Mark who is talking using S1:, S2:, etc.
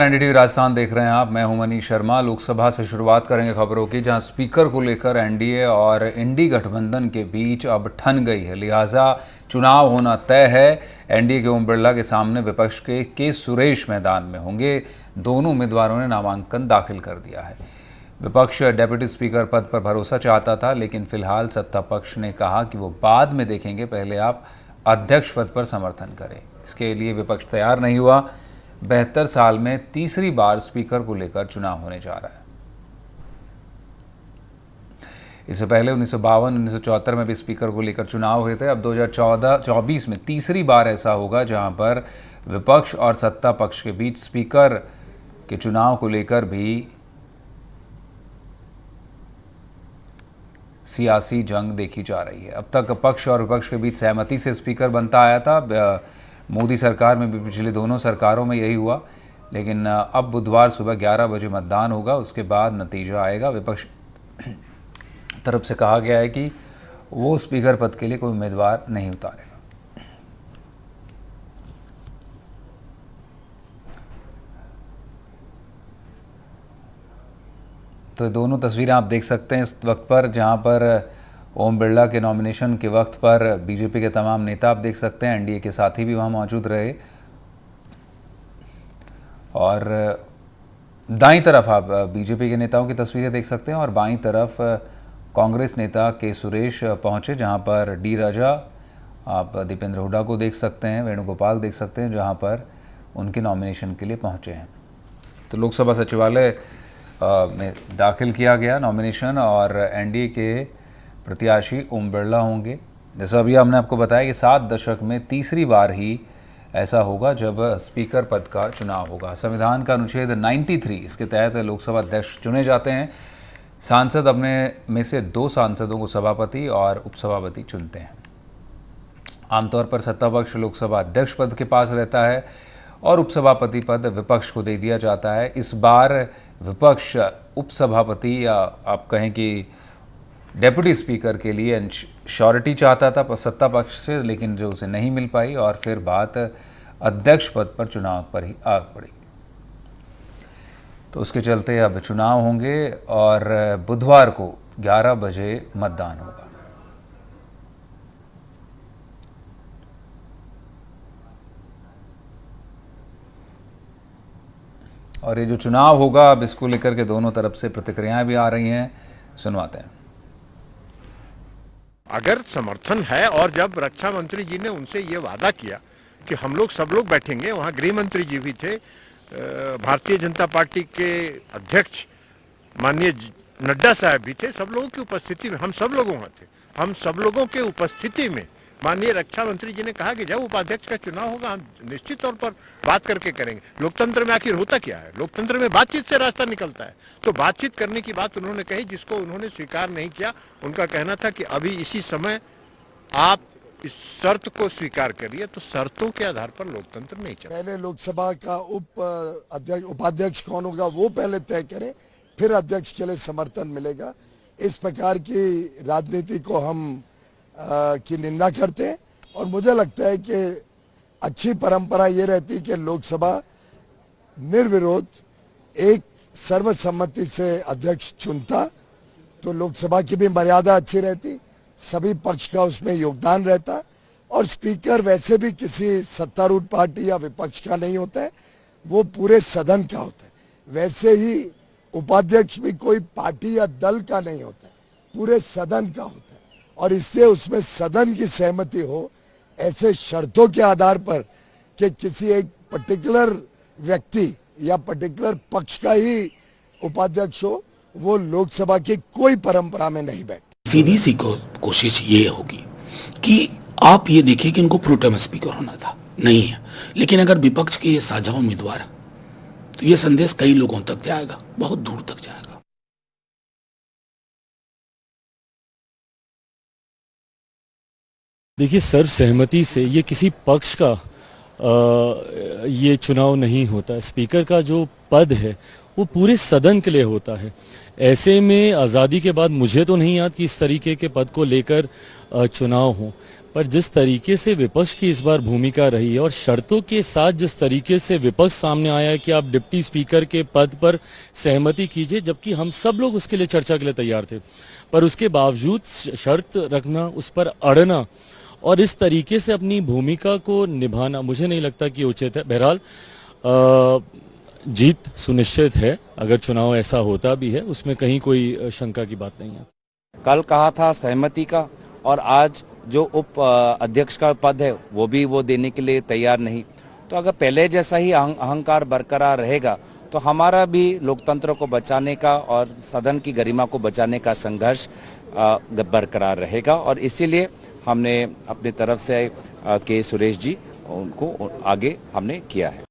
S1: NDTV Rajasthan देख रहे हैं आप। मैं हूं मनीष शर्मा। लोकसभा से शुरुआत करेंगे खबरों की, जहां स्पीकर को लेकर एनडीए और इंडी गठबंधन के बीच अब ठन गई है, लिहाजा चुनाव होना तय है। एनडीए के ओम बिरला के सामने विपक्ष के सुरेश मैदान में होंगे। दोनों उम्मीदवारों ने नामांकन दाखिल कर दिया है। विपक्ष डेप्यूटी स्पीकर पद पर भरोसा चाहता था, लेकिन फिलहाल सत्ता पक्ष ने कहा कि वो बाद में देखेंगे, पहले आप अध्यक्ष पद पर समर्थन करें। इसके लिए विपक्ष तैयार नहीं हुआ। 72 साल में तीसरी बार स्पीकर को लेकर चुनाव होने जा रहा है। इससे पहले 1952-1974 में भी स्पीकर को लेकर चुनाव हुए थे। अब 2024 में तीसरी बार ऐसा होगा जहां पर विपक्ष और सत्ता पक्ष के बीच स्पीकर के चुनाव को लेकर भी सियासी जंग देखी जा रही है। अब तक पक्ष और विपक्ष के बीच सहमति से स्पीकर बनता आया था। मोदी सरकार में भी पिछले दोनों सरकारों में यही हुआ, लेकिन अब बुधवार सुबह 11 बजे मतदान होगा, उसके बाद नतीजा आएगा। विपक्ष तरफ से कहा गया है कि वो स्पीकर पद के लिए कोई उम्मीदवार नहीं उतारेगा। तो ये दोनों तस्वीरें आप देख सकते हैं इस वक्त पर, जहां पर ओम बिरला के नॉमिनेशन के वक्त पर बीजेपी के तमाम नेता आप देख सकते हैं, एनडीए के साथी भी वहां मौजूद रहे। और दाईं तरफ आप बीजेपी के नेताओं की तस्वीरें देख सकते हैं और बाईं तरफ कांग्रेस नेता के सुरेश पहुंचे, जहां पर डी राजा, आप दीपेंद्र हुड्डा को देख सकते हैं, वेणुगोपाल देख सकते हैं, जहां पर उनके नॉमिनेशन के लिए पहुंचे हैं। तो लोकसभा सचिवालय में दाखिल किया गया नॉमिनेशन और एनडीए के प्रत्याशी ओम बिरला होंगे। जैसा अभी हमने आपको बताया कि 7 दशक में तीसरी बार ही ऐसा होगा जब स्पीकर पद का चुनाव होगा। संविधान का अनुच्छेद 93 इसके तहत लोकसभा अध्यक्ष चुने जाते हैं। सांसद अपने में से 2 सांसदों को सभापति और उपसभापति चुनते हैं। आमतौर पर सत्ता पक्ष लोकसभा अध्यक्ष पद के पास रहता है और उपसभापति पद विपक्ष को दे दिया जाता है। इस बार विपक्ष उपसभापति या आप कहें कि डेप्यूटी स्पीकर के लिए श्योरिटी चाहता था सत्ता पक्ष से, लेकिन जो उसे नहीं मिल पाई और फिर बात अध्यक्ष पद पर चुनाव पर ही आ पड़ी। तो उसके चलते अब चुनाव होंगे और बुधवार को 11 बजे मतदान होगा। और ये जो चुनाव होगा, अब इसको लेकर के दोनों तरफ से प्रतिक्रियाएं भी आ रही हैं, सुनवाते हैं।
S2: अगर समर्थन है और जब रक्षा मंत्री जी ने उनसे ये वादा किया कि हम लोग सब लोग बैठेंगे, वहाँ गृह मंत्री जी भी थे, भारतीय जनता पार्टी के अध्यक्ष माननीय नड्डा साहब भी थे, सब लोगों की उपस्थिति में हम सब लोग वहाँ थे। हम सब लोगों के उपस्थिति में माननीय रक्षा मंत्री जी ने कहा कि जब उपाध्यक्ष का चुनाव होगा हम निश्चित तौर पर बात करके करेंगे। लोकतंत्र में आखिर होता क्या है? लोकतंत्र में बातचीत से रास्ता निकलता है। तो बातचीत करने की बात उन्होंने कही, जिसको उन्होंने स्वीकार नहीं किया। उनका कहना था कि अभी इसी समय आप इस शर्त को स्वीकार करिए, तो शर्तों के आधार पर लोकतंत्र नहीं चलता।
S3: पहले लोकसभा का उपाध्यक्ष कौन होगा वो पहले तय करें, फिर अध्यक्ष के लिए समर्थन मिलेगा। इस प्रकार की राजनीति को हम की निंदा करते हैं और मुझे लगता है कि अच्छी परंपरा ये रहती है कि लोकसभा निर्विरोध एक सर्वसम्मति से अध्यक्ष चुनता, तो लोकसभा की भी मर्यादा अच्छी रहती, सभी पक्ष का उसमें योगदान रहता और स्पीकर वैसे भी किसी सत्तारूढ़ पार्टी या विपक्ष का नहीं होता है, वो पूरे सदन का होता है। वैसे ही उपाध्यक्ष भी कोई पार्टी या दल का नहीं होता है, पूरे सदन का होता है और इससे उसमें सदन की सहमति हो। ऐसे शर्तों के आधार पर कि किसी एक पर्टिकुलर व्यक्ति या पर्टिकुलर पक्ष का ही उपाध्यक्ष हो, वो लोकसभा की कोई परंपरा में नहीं बैठती।
S4: सीधी सी कोशिश ये होगी कि आप ये देखिए कि इनको प्रोटेम स्पीकर होना था, नहीं है, लेकिन अगर विपक्ष के ये साझा उम्मीदवार है तो ये संदेश कई लोगों तक जाएगा, बहुत दूर तक जाएगा।
S5: देखिए, सर्वसहमति से ये किसी पक्ष का ये चुनाव नहीं होता। स्पीकर का जो पद है वो पूरे सदन के लिए होता है। ऐसे में आज़ादी के बाद मुझे तो नहीं याद कि इस तरीके के पद को लेकर चुनाव हो, पर जिस तरीके से विपक्ष की इस बार भूमिका रही है और शर्तों के साथ जिस तरीके से विपक्ष सामने आया है कि आप डिप्टी स्पीकर के पद पर सहमति कीजिए, जबकि हम सब लोग उसके लिए चर्चा के लिए तैयार थे, पर उसके बावजूद शर्त रखना, उस पर अड़ना और इस तरीके से अपनी भूमिका को निभाना मुझे नहीं लगता कि उचित है। बहरहाल जीत सुनिश्चित है, अगर चुनाव ऐसा होता भी है उसमें कहीं कोई शंका की बात नहीं है।
S6: कल कहा था सहमति का, और आज जो उप अध्यक्ष का पद है वो भी वो देने के लिए तैयार नहीं। तो अगर पहले जैसा ही अहंकार बरकरार रहेगा तो हमारा भी लोकतंत्र को बचाने का और सदन की गरिमा को बचाने का संघर्ष बरकरार रहेगा, और इसीलिए हमने अपनी तरफ से के सुरेश जी उनको आगे हमने किया है।